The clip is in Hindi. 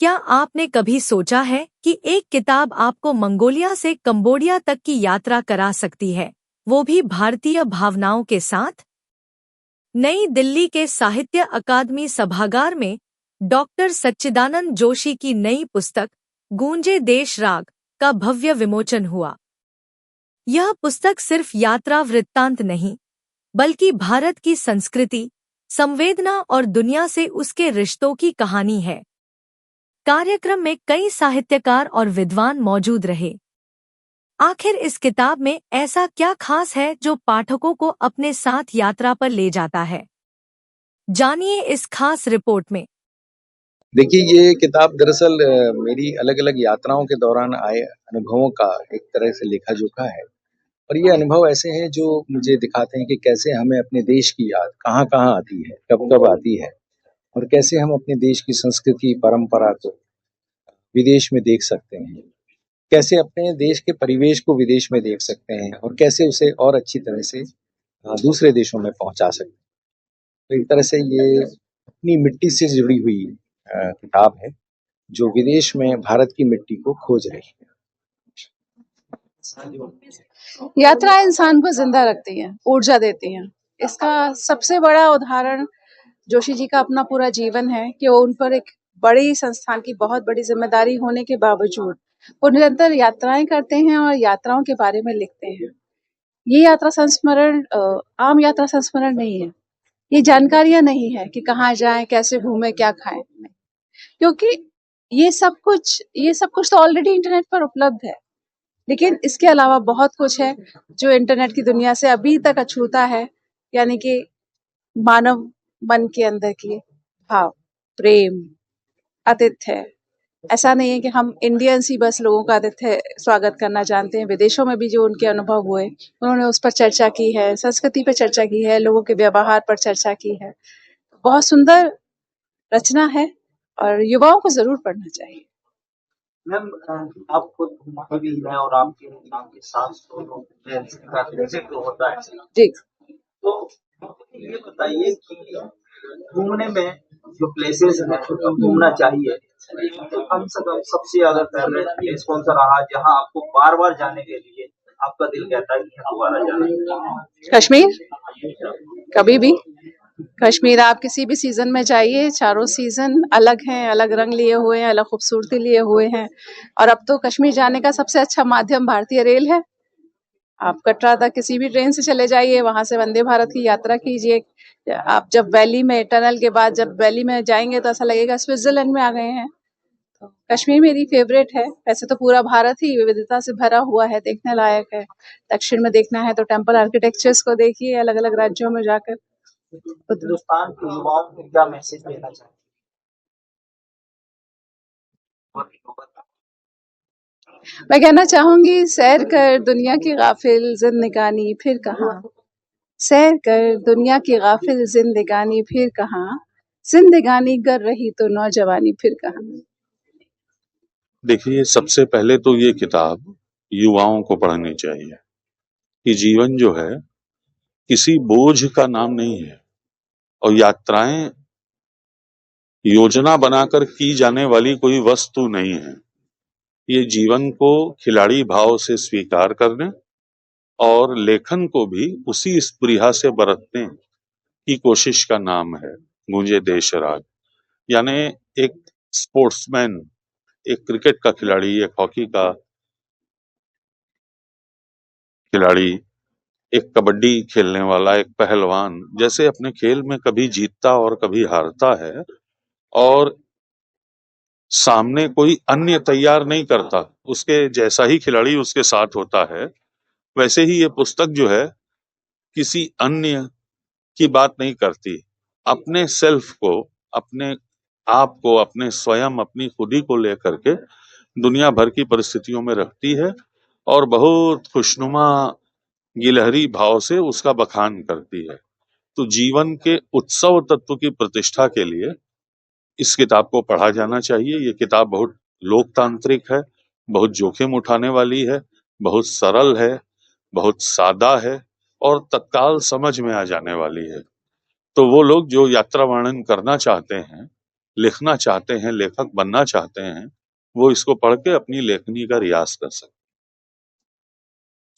क्या आपने कभी सोचा है कि एक किताब आपको मंगोलिया से कंबोडिया तक की यात्रा करा सकती है, वो भी भारतीय भावनाओं के साथ? नई दिल्ली के साहित्य अकादमी सभागार में डॉक्टर सच्चिदानंद जोशी की नई पुस्तक गूंजे देश राग का भव्य विमोचन हुआ। यह पुस्तक सिर्फ यात्रा वृत्तांत नहीं, बल्कि भारत की संस्कृति, संवेदना और दुनिया से उसके रिश्तों की कहानी है। कार्यक्रम में कई साहित्यकार और विद्वान मौजूद रहे। आखिर इस किताब में ऐसा क्या खास है जो पाठकों को अपने साथ यात्रा पर ले जाता है? जानिए इस खास रिपोर्ट में। देखिए, ये किताब दरअसल मेरी अलग-अलग यात्राओं के दौरान आए अनुभवों का एक तरह से लेखा-जोखा है। और ये अनुभव ऐसे हैं जो मुझे दिखाते हैं कि कैसे हमें अपने देश की याद कहाँ-कहाँ आती है, कब-कब आती है और कैसे हम अपने देश की संस्कृति, परंपरा को विदेश में देख सकते हैं। कैसे अपने देश के परिवेश को विदेश में देख सकते हैं और कैसे उसे और अच्छी तरह से दूसरे देशों में पहुँचा सकते हैं। तो एक तरह से ये अपनी मिट्टी से जुड़ी हुई किताब है, जो विदेश में भारत की मिट्टी को खोज रही है। यात्रा इंसान को जिंदा रखती है, ऊर्जा देती है। इसका सबसे बड़ा उदाहरण जोशी जी का अपना पूरा जीवन है कि वो उन पर एक बड़ी संस्थान की बहुत बड़ी जिम्मेदारी होने के बावजूद वो निरंतर यात्राएं करते हैं और यात्राओं के बारे में लिखते हैं। ये यात्रा संस्मरण आम यात्रा संस्मरण नहीं है। ये जानकारियां नहीं है कि कहाँ जाएं, कैसे घूमें, क्या खाएं, क्योंकि ये सब कुछ तो ऑलरेडी इंटरनेट पर उपलब्ध है। लेकिन इसके अलावा बहुत कुछ है जो इंटरनेट की दुनिया से अभी तक अछूता है, यानी कि मानव मन के अंदर की भाव, प्रेम, आतिथ्य। ऐसा नहीं है कि हम इंडियंस ही बस लोगों का आतिथ्य स्वागत करना जानते हैं। विदेशों में भी जो उनके अनुभव हुए, उन्होंने उस पर चर्चा की है, संस्कृति पर चर्चा की है, लोगों के व्यवहार पर चर्चा की है। बहुत सुंदर रचना है और युवाओं को जरूर पढ़ना चाहिए। मैम, आप खुद घूमते भी हैं और आपके नाम के साथ तो लोग जिक्र होता है जी, तो ये बताइए कि घूमने में जो प्लेसेस हैं जो घूमना चाहिए तो कम से कम सबसे ज्यादा फेवरेट प्लेस कौन सा रहा जहां आपको बार बार जाने के लिए आपका दिल कहता है कि दोबारा जाना? कश्मीर। कभी भी कश्मीर आप किसी भी सीजन में जाइए, चारों सीजन अलग हैं, अलग रंग लिए हुए हैं, अलग खूबसूरती लिए हुए हैं। और अब तो कश्मीर जाने का सबसे अच्छा माध्यम भारतीय रेल है। आप कटरा तक किसी भी ट्रेन से चले जाइए, वहां से वंदे भारत की यात्रा कीजिए। आप जब वैली में टनल के बाद जब वैली में जाएंगे तो ऐसा लगेगा स्विट्जरलैंड में आ गए हैं। तो कश्मीर मेरी फेवरेट है। वैसे तो पूरा भारत ही विविधता से भरा हुआ है, देखने लायक है। दक्षिण में देखना है तो टेम्पल आर्किटेक्चर्स को देखिए अलग अलग राज्यों में जाकर। हिंदुस्तान के युवाओं को क्या मैसेज देना चाहिए? मैं कहना चाहूंगी, सैर कर दुनिया की गाफिल जिंदगानी फिर कहाँ। सैर कर दुनिया की गाफिल जिंदगानी फिर कहाँ। जिंदगानी कर रही तो नौजवानी फिर कहाँ। देखिए, सबसे पहले तो ये किताब युवाओं को पढ़नी चाहिए कि जीवन जो है किसी बोझ का नाम नहीं है और यात्राएं योजना बनाकर की जाने वाली कोई वस्तु नहीं है। ये जीवन को खिलाड़ी भाव से स्वीकार करने और लेखन को भी उसी स्पृहा से बरतने की कोशिश का नाम है गूंजे देश राग। यानी एक स्पोर्ट्समैन, एक क्रिकेट का खिलाड़ी, एक हॉकी का खिलाड़ी, एक कबड्डी खेलने वाला, एक पहलवान जैसे अपने खेल में कभी जीतता और कभी हारता है और सामने कोई अन्य तैयार नहीं करता, उसके जैसा ही खिलाड़ी उसके साथ होता है। वैसे ही ये पुस्तक जो है किसी अन्य की बात नहीं करती, अपने सेल्फ को, अपने आप को, अपने स्वयं, अपनी खुदी को लेकर के दुनिया भर की परिस्थितियों में रखती है और बहुत खुशनुमा गिलहरी भाव से उसका बखान करती है। तो जीवन के उत्सव तत्व की प्रतिष्ठा के लिए इस किताब को पढ़ा जाना चाहिए। ये किताब बहुत लोकतांत्रिक है, बहुत जोखिम उठाने वाली है, बहुत सरल है, बहुत सादा है और तत्काल समझ में आ जाने वाली है। तो वो लोग जो यात्रा वर्णन करना चाहते हैं लिखना चाहते हैं, लेखक बनना चाहते हैं, वो इसको पढ़ के अपनी लेखनी का रियाज़ कर सकते हैं।